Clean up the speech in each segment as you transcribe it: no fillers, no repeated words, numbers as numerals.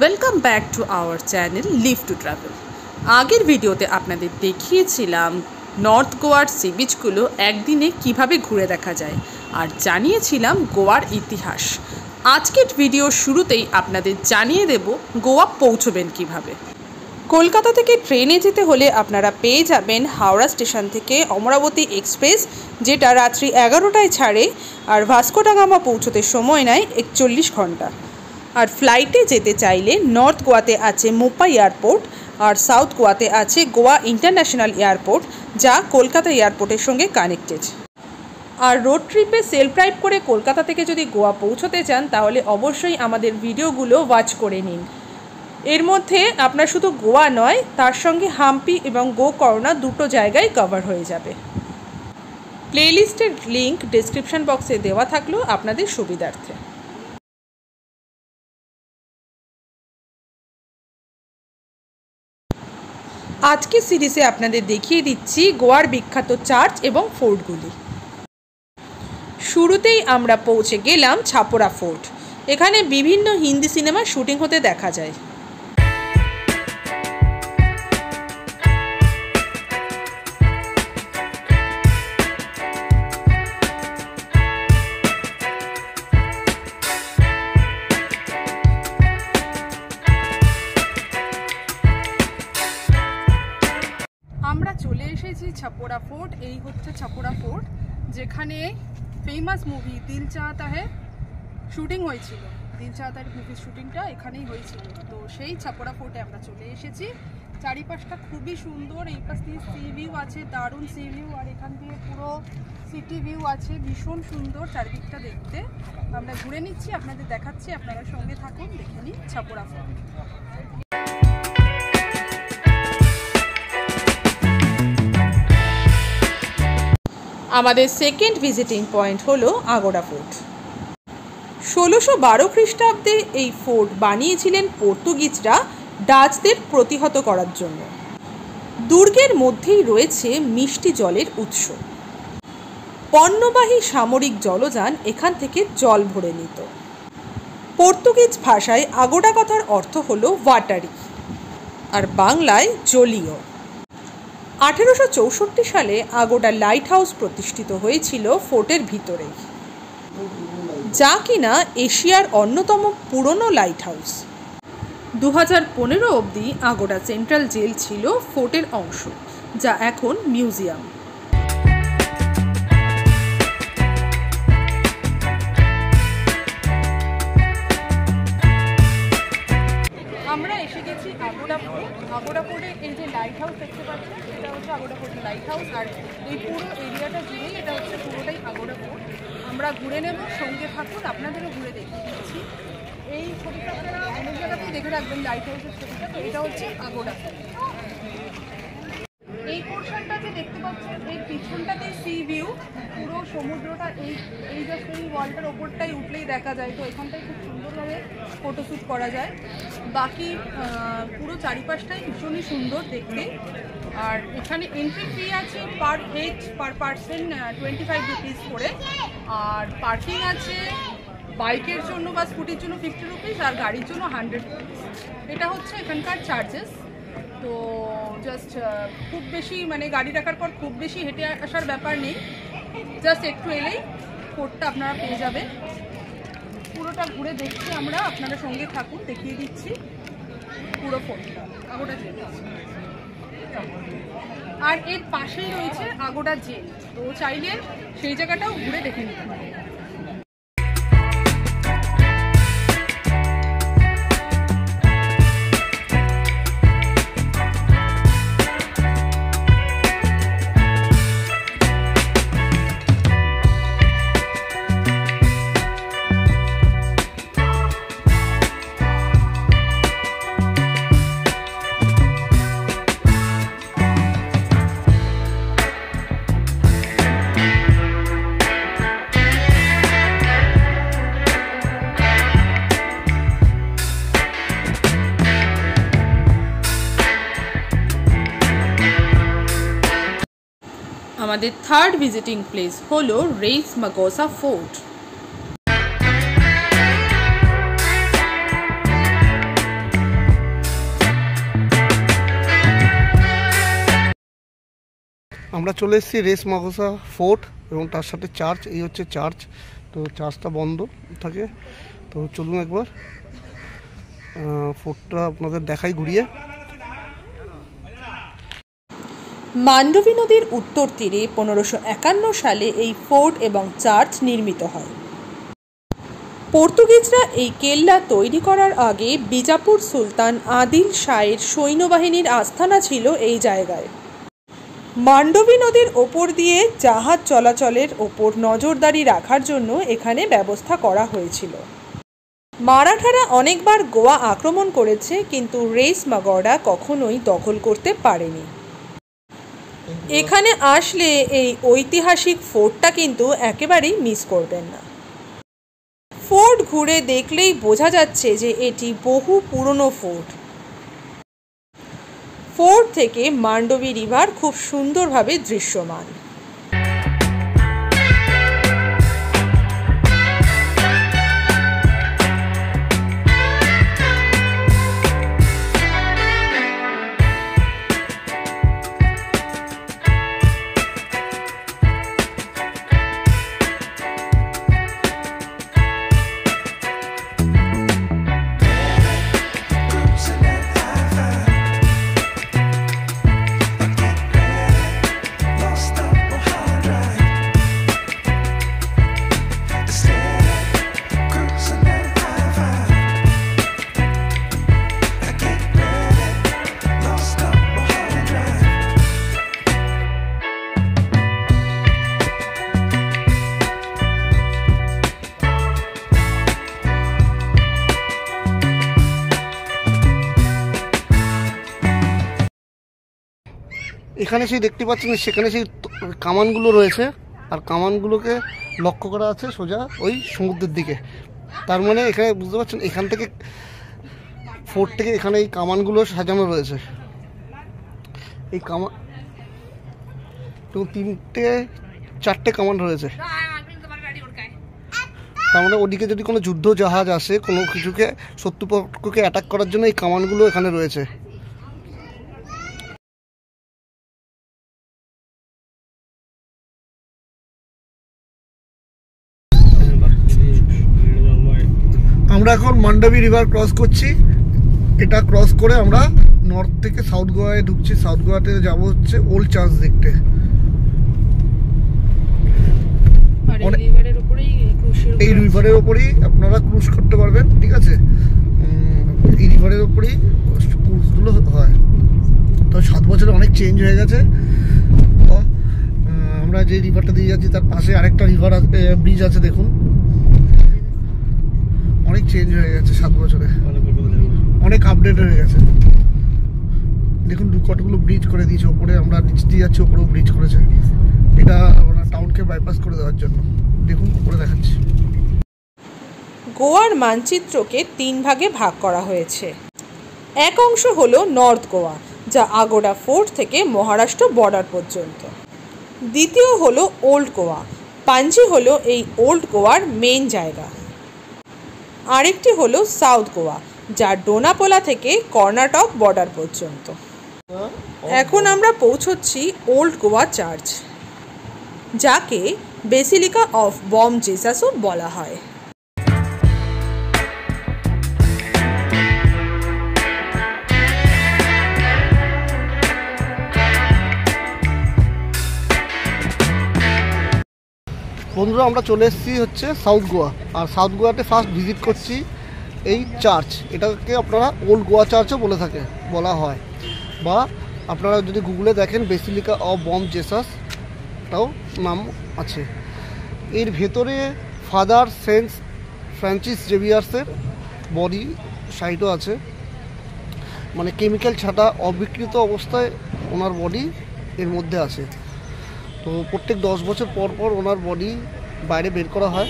Welcome back to our channel leave to travel. আগের ভিডিওতে আপনাদের দেখিয়েছিলাম নর্থ গোয়ার সি বিচগুলো একদিনে কিভাবে ঘুরে দেখা যায় আর জানিয়েছিলাম গোয়ার ইতিহাস। আজকের ভিডিও শুরুতেই আপনাদের জানিয়ে দেব গোয়া পৌঁছবেন কিভাবে। কলকাতা থেকে ট্রেনে যেতে হলে আপনারা পেয়ে যাবেন হাওড়া স্টেশন থেকে অমরাবতী এক্সপ্রেস, যেটা রাত্রি 11টায় ছাড়ে আর ভাস্কো ডা গামা পৌঁছতে সময় নেয় 41 ঘন্টা। আর ফ্লাইটে যেতে চাইলে নর্থ গোয়াতে আছে মোপ্পা এয়ারপোর্ট আর সাউথ গোয়াতে আছে গোয়া ইন্টারন্যাশনাল এয়ারপোর্ট, যা কলকাতা এয়ারপোর্টের সঙ্গে কানেক্টেড। আর রোড ট্রিপে সেলফ ড্রাইভ করে কলকাতা থেকে যদি গোয়া পৌঁছতে চান তাহলে অবশ্যই আমাদের ভিডিওগুলো ওয়াচ করে নিন। এর মধ্যে আপনার শুধু গোয়া নয়, তার সঙ্গে হাম্পি এবং গোকর্ণা দুটো জায়গায় কভার হয়ে যাবে। প্লেলিস্টের লিঙ্ক ডেসক্রিপশন বক্সে দেওয়া থাকলো আপনাদের সুবিধার্থে। আজকে সিরিজে আপনাদের দেখিয়ে দিচ্ছি গোয়ার বিখ্যাত চার্চ এবং ফোর্টগুলি। শুরুতেই আমরা পৌঁছে গেলাম ছাপরা ফোর্ট। এখানে বিভিন্ন হিন্দি সিনেমার শুটিং হতে দেখা যায়। আমরা চলে এসেছি ছাপরা ফোর্ট। এই হচ্ছে ছাপরা ফোর্ট, যেখানে ফেমাস মুভি দিল চাহতা হ্যায় শুটিং হয়েছিল। দিল চাহতা হ্যায় মুভির শুটিংটা এখানেই হয়েছিল। তো সেই ছাপরা ফোর্টে আমরা চলে এসেছি। চারিপাশটা খুবই সুন্দর। এই পাশ দিয়ে সি ভিউ আছে, দারুণ সি ভিউ, আর এখান দিয়ে পুরো সিটি ভিউ আছে। ভীষণ সুন্দর চারিদিকটা দেখতে। আমরা ঘুরে নিচ্ছি, আপনাদের দেখাচ্ছি, আপনারা সঙ্গে থাকুন, দেখে নিন ছাপরা ফোর্ট। আমাদের সেকেন্ড ভিজিটিং পয়েন্ট হলো আগোড়া ফোর্ট। 1612 খ্রিস্টাব্দে এই ফোর্ট বানিয়েছিলেন পর্তুগিজরা ডাচদের প্রতিহত করার জন্য। দুর্গের মধ্যেই রয়েছে মিষ্টি জলের উৎস। পণ্যবাহী সামরিক জলযান এখান থেকে জল ভরে নিত। পর্তুগিজ ভাষায় আগোড়া কথার অর্থ হলো ওয়াটারি আর বাংলায় জলীয়। 1864 সালে আগোড়া লাইট হাউস প্রতিষ্ঠিত হয়েছিল ফোর্টের ভিতরেই, যা কিনা এশিয়ার অন্যতম পুরনো লাইট হাউস। 2015 অবধি আগোড়া সেন্ট্রাল জেল ছিল ফোর্টের অংশ, যা এখন মিউজিয়াম। আমরা এসে গেছি আগোড়া ফোর্ট। আগোড়া ফোর্টে এই যে লাইট হাউস দেখতে পাচ্ছেন, এটা হচ্ছে আগোড়া ফোর্টের লাইট হাউস, আর এই পুরো এরিয়াটা জুড়েই এটা হচ্ছে পুরোটাই আগোড়া ফোর্ট। আমরা ঘুরে নেব, সঙ্গে থাকুন, আপনাদেরও ঘুরে দেখিয়ে দিচ্ছি। এই ছবিটা আপনারা অনেক জায়গাতেই দেখে রাখবেন, লাইট হাউসের ছবিটা। তো এটা হচ্ছে আগোড়া ফোর্ট। এই পোর্শনটা যে দেখতে পাচ্ছেন, এই পিছনটাতে সি ভিউ, পুরো সমুদ্রটা এই জাস্ট এই ওয়ালটার ওপরটাই উঠলেই দেখা যায়। তো এখানটায় খুব সুন্দরভাবে ফটোশ্যুট করা যায়। বাকি পুরো চারিপাশটাই ভীষণই সুন্দর দেখতে। আর এখানে এন্ট্রি ফি আছে per head per person 25 rupees করে, আর পার্কিং আছে বাইকের জন্য বা স্কুটির জন্য 50 রুপিস আর গাড়ির জন্য 100 রুপিস। এটা হচ্ছে এখানকার চার্জেস। তো জাস্ট খুব বেশি মানে গাড়ি রাখার পর খুব বেশি হেঁটে আসার ব্যাপার নেই, জাস্ট একটু এলেই ফোর্টটা আপনারা পেয়ে যাবেন। পুরোটা ঘুরে দেখছি আমরা, আপনারা সঙ্গে থাকুন, দেখিয়ে দিচ্ছি পুরো ফোর্টটা আগোড়া জেল। আর এর পাশেই রয়েছে আগোড়া জেল, তো চাইলে সেই জায়গাটাও ঘুরে দেখে নিতে পারেন। আমাদের থার্ড ভিজিটিং প্লেস হলো রেইস মাগোসা ফোর্ট। আমরা চলে এসেছি রেস মাগোসা ফোর্ট এবং তার সাথে চার্চ। এই হচ্ছে চার্চ। তো চার্চটা বন্ধ থাকে। তো চলুন একবার ফোর্টটা আপনাদের দেখাই ঘুরিয়ে। মান্ডবী নদীর উত্তর তীরে 1551 সালে এই ফোর্ট এবং চার্চ নির্মিত হয়। পর্তুগিজরা এই কেল্লা তৈরি করার আগে বিজাপুর সুলতান আদিল শাহের সৈন্যবাহিনীর আস্তানা ছিল এই জায়গায়। মান্ডবী নদীর ওপর দিয়ে জাহাজ চলাচলের ওপর নজরদারি রাখার জন্য এখানে ব্যবস্থা করা হয়েছিল। মারাঠারা অনেকবার গোয়া আক্রমণ করেছে, কিন্তু রেস মাগোড়া কখনোই দখল করতে পারেনি। এখানে আসলে এই ঐতিহাসিক ফোর্টটা কিন্তু একেবারেই মিস করবেন না। ফোর্ট ঘুরে দেখলেই বোঝা যাচ্ছে যে এটি বহু পুরনো ফোর্ট। ফোর্ট থেকে মান্ডবী রিভার খুব সুন্দরভাবে দৃশ্যমান। এখানে সেই দেখতে পাচ্ছেন, সেখানে সেই কামানগুলো রয়েছে, আর কামানগুলোকে লক্ষ্য করা আছে সোজা ওই সমুদ্রের দিকে। তার মানে এখানে বুঝতে পারছেন, এখান থেকে ফোর্ট থেকে এখানে এই কামানগুলো সাজানো রয়েছে। এই কামান এবং 3-4টে কামান রয়েছে। তার মানে ওদিকে যদি কোনো যুদ্ধ জাহাজ আসে, কোনো কিছুকে শত্রুপক্ষকে অ্যাটাক করার জন্য এই কামানগুলো এখানে রয়েছে। আমরা এখন মান্ডবী রিভার ক্রস করছি। এটা ক্রস করে আমরা নর্থ থেকে সাউথ গোয়ায় ঢুকছি। সাউথ গোয়াতে যাব হচ্ছে ওল্ড চার্চ দেখতে। এই রিভারের ওপরেই আপনারা ক্রুজ করতে পারবেন, ঠিক আছে? এই রিভারের ওপরেই ক্রুজগুলো হয়। তো 7 বছরে অনেক চেঞ্জ হয়ে গেছে। আমরা যে রিভারটা দিয়ে যাচ্ছি তার পাশে আরেকটা রিভার ব্রিজ আছে, দেখুন অনেক চেঞ্জ হয়ে গেছে 7 বছরে, অনেক আপডেট হয়ে গেছে। দেখুন কতগুলো ব্রিজ করে দিয়েছে ওপরে। আমরা নিচ দিয়ে যাচ্ছি, ওপরেও ব্রিজ করেছে। এটা টাউনকে বাইপাস করে দেওয়ার জন্য। দেখুন উপরে দেখাচ্ছি। গোয়ার মানচিত্রকে 3 ভাগে ভাগ করা হয়েছে। এক অংশ হলো নর্থ গোয়া, যা আগোড়া ফোর্ট থেকে মহারাষ্ট্র বর্ডার পর্যন্ত। দ্বিতীয় হলো ওল্ড গোয়া। পাঞ্জি হলো এই ওল্ড গোয়ার মেন জায়গা। আরেকটি হলো সাউথ গোয়া, যা ডোনাপোলা থেকে কর্ণাটক বর্ডার পর্যন্ত। এখন আমরা পৌঁছচ্ছি ওল্ড গোয়া চার্চ, যাকে বেসিলিকা অফ বম জেসাসও বলা হয়। বন্ধুরা, আমরা চলে এসেছি হচ্ছে সাউথ গোয়া। আর সাউথ গোয়াতে ফার্স্ট ভিজিট করছি এই চার্চ। এটাকে আপনারা ওল্ড গোয়া চার্চও বলা হয়, বা আপনারা যদি গুগলে দেখেন বেসিলিকা অফ বম জেসাসটাও নাম আছে। এর ভেতরে ফাদার সেন্ট ফ্রান্সিস জেভিয়ার্সের বডি সাইটও আছে, মানে কেমিক্যাল ছাটা অবিকৃত অবস্থায় ওনার বডি এর মধ্যে আছে। তো প্রত্যেক 10 বছর পর পর ওনার বডি বাইরে বের করা হয়।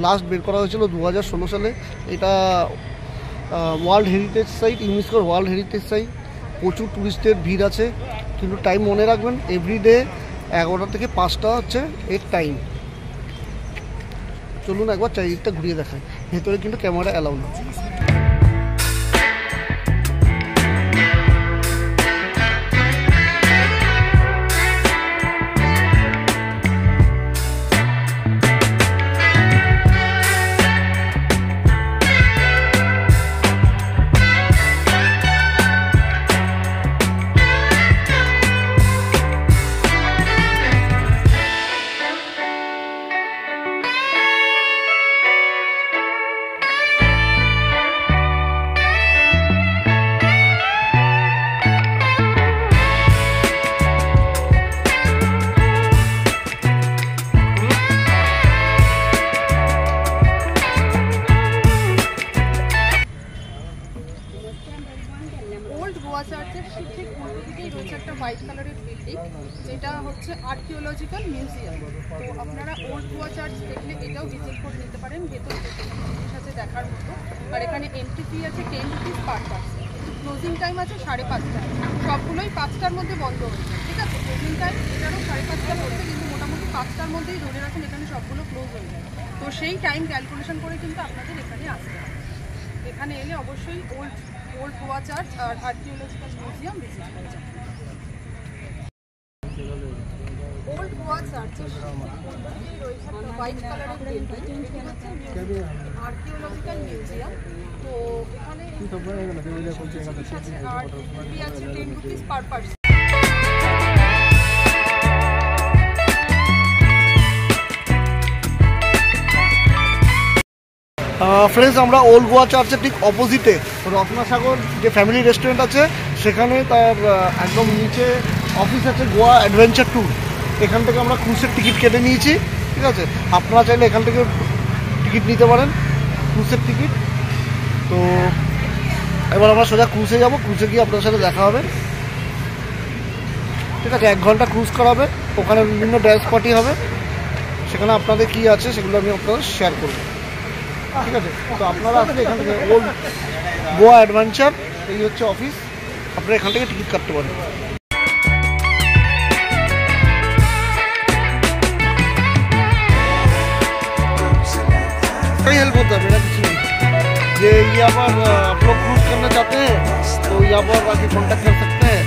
লাস্ট বের করা হয়েছিল 2016 সালে। এটা ওয়ার্ল্ড হেরিটেজ সাইট, ইউনেস্কোর ওয়ার্ল্ড হেরিটেজ সাইট। প্রচুর টুরিস্টের ভিড় আছে, কিন্তু টাইম মনে রাখবেন, এভরিডে 11টা থেকে 5টা হচ্ছে এর টাইম। চলুন একবার চারিদিকটা ঘুরিয়ে দেখায়। ভেতরে কিন্তু ক্যামেরা অ্যালাউ না। ওল্ড গোয়া চার্চের ঠিক উল্টো দিকেই রয়েছে একটা হোয়াইট কালারের বিল্ডিং, যেটা হচ্ছে আর্কিওলজিক্যাল মিউজিয়াম। তো আপনারা ওল্ড গোয়া চার্চ দেখলে এটাও ভিজিট করে নিতে পারেন, ভেতর জিনিস আছে দেখার মতো। আর এখানে এন্ট্রি ফি আছে 10 rupees per person. Closing time আছে 5:30, সবগুলোই 5টার মধ্যে বন্ধ হয়ে যায়। ঠিক আছে, ক্লোজিং টাইম এটারও 5:30টার মধ্যে, কিন্তু মোটামুটি 5টার মধ্যেই ধরে রাখুন এখানে সবগুলো ক্লোজ হয়ে যায়। তো সেই টাইম ক্যালকুলেশন করে কিন্তু আপনাদের এখানে আসতে হবে। এখানে এলে অবশ্যই ওল্ড গোয়া চার্চ আর আর্কিওলজিক্যাল মিউজিয়াম ভিজিট করে যাবেন। ওল্ড গোয়া চার্চের রয়েছে একটা হোয়াইট কালারের বিল্ডিং, আর্কিওলজিক্যাল মিউজিয়াম। তো এখানে আর ফি আছে 10 রুপিস পার পার্সন। ফ্রেন্ডস, আমরা ওল্ড গোয়া চার্চের ঠিক অপোজিটে রত্নাসাগর যে ফ্যামিলি রেস্টুরেন্ট আছে, সেখানে তার একদম নিচে অফিস আছে গোয়া অ্যাডভেঞ্চার ট্যুর। এখান থেকে আমরা ক্রুজের টিকিট কেটে নিয়েছি। ঠিক আছে, আপনারা চাইলে এখান থেকে টিকিট নিতে পারেন, ক্রুজের টিকিট। তো এবার আমরা সোজা ক্রুজে যাবো, ক্রুজে গিয়ে আপনার সাথে দেখা হবে। ঠিক আছে, 1 ঘন্টা ক্রুজ করাবে, ওখানে বিভিন্ন ড্যান্স পার্টি হবে, সেখানে আপনাদের কী আছে সেগুলো আমি আপনাদের শেয়ার করবো। ঠিক আছে, তো আপনারা আসলে এখান থেকে ওল্ড গোয়া অ্যাডভেঞ্চার, এই হচ্ছে অফিস, আপনারা এখান থেকে টিকিট কাটতে পারেন। हेल्प होता है मेरा कुछ नहीं। ये यहाँ पर आप लोग क्रूज करना चाहते हैं तो यहाँ पर आके कॉन्टेक्ट कर सकते हैं।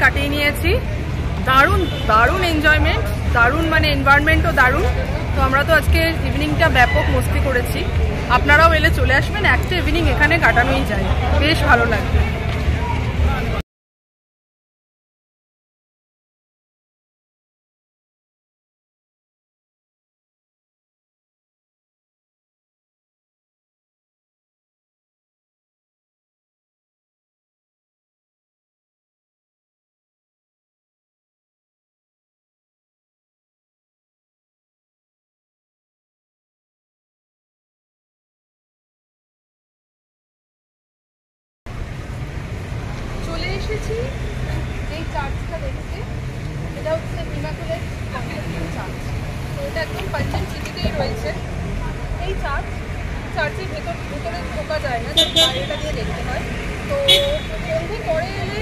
কাটিয়ে নিয়েছি। দারুণ দারুণ এনজয়মেন্ট, দারুণ মানে এনভায়রনমেন্টও দারুণ। তো আমরা তো আজকে ইভিনিংটা ব্যাপক মস্তি করেছি। আপনারাও এলে চলে আসবেন, একটা ইভিনিং এখানে কাটানোই যায়, বেশ ভালো লাগবে। চলে এসেছি এই চার্চটা দেখতে। এটা হচ্ছে ইমাকুলেট কনসেপ্ট চার্চ। তো এটা একদম পাঞ্জাব সিটিতেই রয়েছে এই চার্চের ভেতরে ঢোকা যায় না, বাইরেটা দিয়ে দেখতে হয়। তো সন্ধে পরে এলে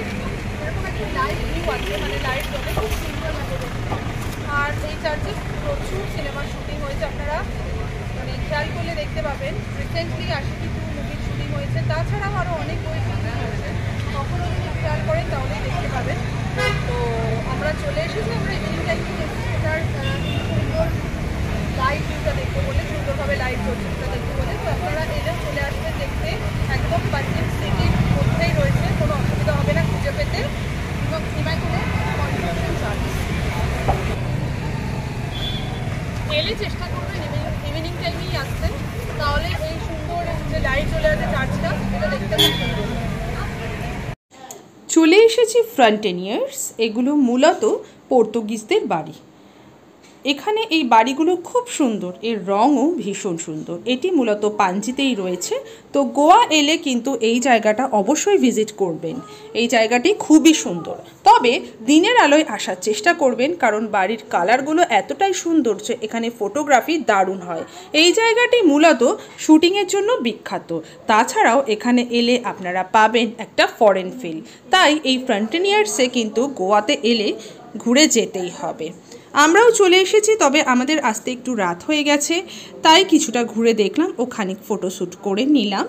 এরকম একটা লাইট ভিউ আছে, মানে লাইট জলে খুব সুন্দর লাগে দেখতে। আর এই চার্চে প্রচুর সিনেমার শুটিং হয়েছে, আপনারা মানে খেয়াল করলে দেখতে পাবেন। রিসেন্টলি আশিকি 2 মুভির শুটিং হয়েছে, তাছাড়াও আরও অনেক বই শুটিং হয়েছে। কখনো যদি খেয়াল করেন তাহলেই দেখতে পাবেন। তো আমরা চলে এসেছি, আমরা ইভিনিং টাইমে এটার সুন্দর লাইট ভিউটা দেখতে বলে, সুন্দরভাবে লাইট জ্বলছে সেটা দেখতে বলে। তো আপনারা এলেও চলে আসবেন দেখতে। একদম পাঞ্জাব সিটির মধ্যেই রয়েছে, কোনো অসুবিধা হবে না খুঁজে পেতে। এবং ইমাকুলেট কনসেপ্ট চার্চ এলে চেষ্টা করবেন ইভিনিং টাইমেই আসতে, তাহলে এই সুন্দর যে লাইট জ্বলে আছে চার্চটা, এটা দেখতে খুব সুন্দর। চলে এসেছি ফ্রন্টেনিয়ার্স। এগুলো মূলত পর্তুগিজদের বাড়ি। এখানে এই বাড়িগুলো খুব সুন্দর, এর রঙও ভীষণ সুন্দর। এটি মূলত পাঞ্জিতেই রয়েছে। তো গোয়া এলে কিন্তু এই জায়গাটা অবশ্যই ভিজিট করবেন। এই জায়গাটি খুবই সুন্দর, তবে দিনের আলোয় আসার চেষ্টা করবেন, কারণ বাড়ির কালারগুলো এতটাই সুন্দর যে এখানে ফটোগ্রাফি দারুণ হয়। এই জায়গাটি মূলত শুটিংয়ের জন্য বিখ্যাত। তাছাড়াও এখানে এলে আপনারা পাবেন একটা ফরেন ফিল। তাই এই ফ্রন্টেনিয়ার্সে কিন্তু গোয়াতে এলে ঘুরে যেতেই হবে। আমরাও চলে এসেছি, তবে আমাদের আসতে একটু রাত হয়ে গেছে, তাই কিছুটা ঘুরে দেখলাম ও খানিক ফটোশ্যুট করে নিলাম।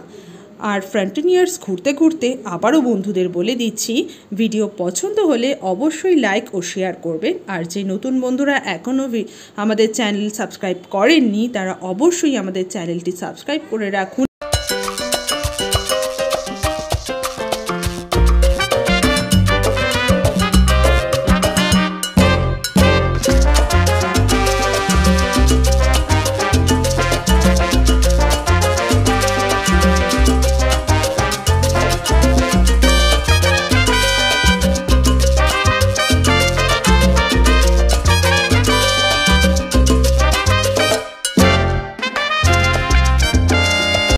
আর ফ্রন্টেনিয়ার্স ঘুরতে ঘুরতে আবারও বন্ধুদের বলে দিচ্ছি, ভিডিও পছন্দ হলে অবশ্যই লাইক ও শেয়ার করবেন। আর যে নতুন বন্ধুরা এখনও আমাদের চ্যানেল সাবস্ক্রাইব করেননি, তারা অবশ্যই আমাদের চ্যানেলটি সাবস্ক্রাইব করে রাখুন।